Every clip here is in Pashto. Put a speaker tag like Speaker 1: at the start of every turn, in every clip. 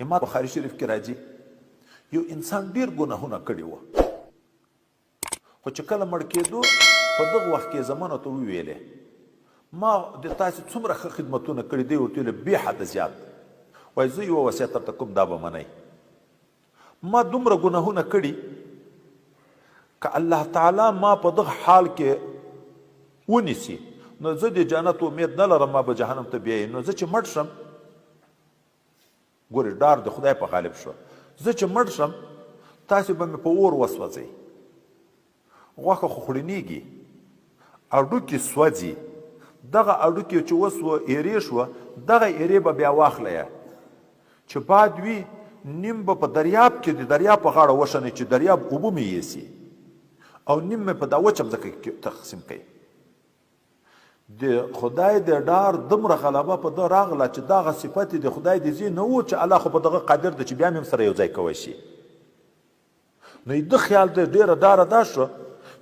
Speaker 1: امام بخاری شریف کې راځي یو انسان ډیر ګناهونه کړي وو خو چې کله مړ کېدو په دغه وخت کې زمانه ته وویلې ما د تاسو څومره ښه خدمتونه کړي دی ورته ویل بې حده زیات وایي زه یوه وصیت درته کوم دا به منئ ما دومره ګناهونه کړي که الله تعالی ما په دغه حال کې ونیسي نو زه د جنت امید نه لرم ما به جهنم ته بیایي نو زه چې مړ شم ګورې ډار د خدای په غالب شو زه چې مړ شم تاسې به مې په اور وسوځئ غوښه خو خړنېږي اډوکې سوځي دغه اډوکې چې وسوه ایرې شوه دغه ایرې به بیا واخله چې باد وي نیم به په دریاب کې د دریاب په غاړه وشنئ چې دریاب اوبه مې یوسي او نیم مې په دا وچه ځمکه کې تقسیم کوي د خدای د ډار دومره غلبه په ده راغله چې دغه صفت د خدای د ځای نه و چې الله خو په دغه قادر ده چې بیا مې هم سره یو ځای کوی شي نو د خیال د ډېره ډاره دا شو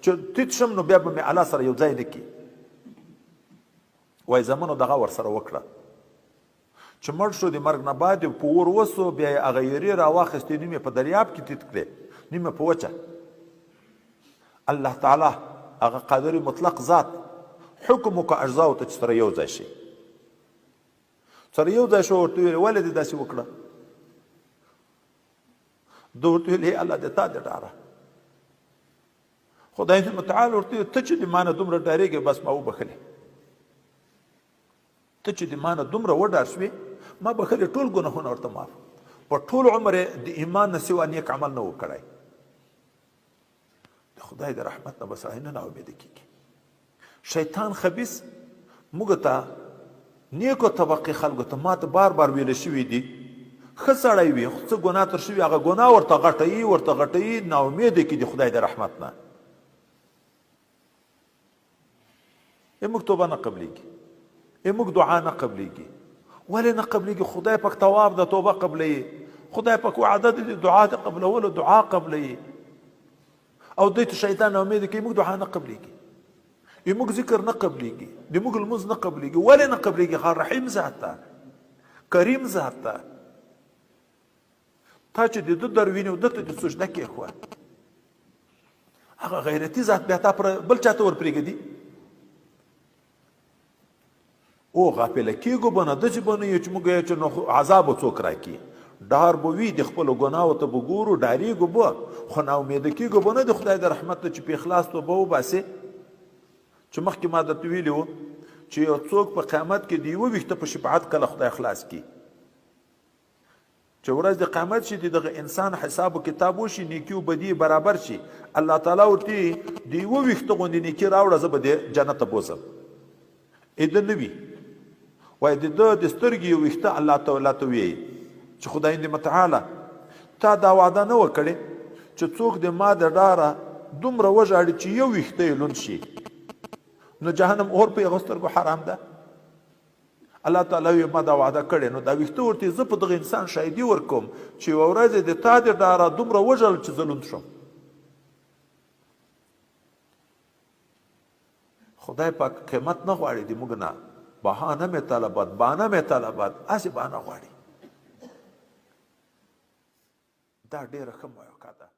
Speaker 1: چې تیت شم نو بیا به مې الله سره یو ځای نه کړي وایي زمانو دغه ورسره وکړه چې مړ شو د مرګ نه بعد په اور وسو بیا یې هغه یېرې راواخیستې نیم یې په دریاب کې تیت کړې نیم یې په وچه الله تعالی هغه قادر مطلق ذات حکم وکړه اجزاو ته چې سره یو ځای شي سره یو ځای شو ورته ویل ولې دې داسې وکړه ده ورته ویل ای الله د تا د ډاره خدای متعال ورته ویل ته چې د ما نه دومره ډارېږې بس ما وبخلې ته چې د ما نه دومره وډار شوې ما بخلې ټول ګناهونه ورته معاف په ټول عمر یې د ایمان نه سوا نیک عمل نه و کړی د خدای د رحمت نه به سړی نه ناامیده کېږي شیطان خبیث موږ ته نیکو طبقې خلکو ته ما ته بار بار ویله شوي دي ښه سړی وي خو څه ګناه تر شوي هغه ګناه ورته غټوي ناامیده کړي د خدای د رحمت نه موږ توبه نه قبلیږي موږ دعا نه قبلیږي ولې نه قبلیږي خدای پاک تواب ده توبه قبلوي خدای پاک وعده د دعا د قبلولو دعا قبلوي او دوی ته شیطان ناامیده کوي موږ دعا نه قبلیږي موږ ذکر نه قبلیږي د موږ لمونځ نه قبلیږي ولې نه قبلیږي رحیم ذات ته کریم ذات ته تا چې د ده در وینې او ده ته د سجده کېښوه هغه غیرتي ذات بیا تا پر بل چا ته ورپرېږدي او غافله کېږو به نه داسې به نه یو چې موږ یو چې نو عذاب به څوک راکړي ډار به وي د خپلو ګناهو ته به ګورو ډارېږو به خو ناامیده کېږو به نه د خدای د رحمت نه چې په اخلاص توبه وباسې چې مخکې ما درته ویلي وو چې یو څوک په قیامت کې د یوه ویښته په شفاعت کله خدای خلاص کړي چې ورځ د قیامت شي دغه انسان حساب و کتاب وشي نیکي و بدي برابر شي الله تعالی ورته د یوه ویښته غوندې نیکي راوړه زه به د جنت ته بوځم ده نه وي وایي د ده د سترګې یو ویښته الله تعالی ته وایي چې خدای دې متعاله تا دا وعده نه وکړې چې څوک د ما د ډاره دومره وژاړي چې یو ویښته یې لوند شي نو جهنم اور په هغو سترګو حرام ده الله تعالی وایي ما دا وعده کړې نو دا ویښته ورته زه په دغه انسان شاهدي ورکوم چې یوه ورځ د تا د ډاره دومره وژړل چې زه لوند شم خدای پاک قیمت نه غواړي د موږ نه بهانه مې طلبات هسې بهانه غواړي دا ډېره ښه موقع ده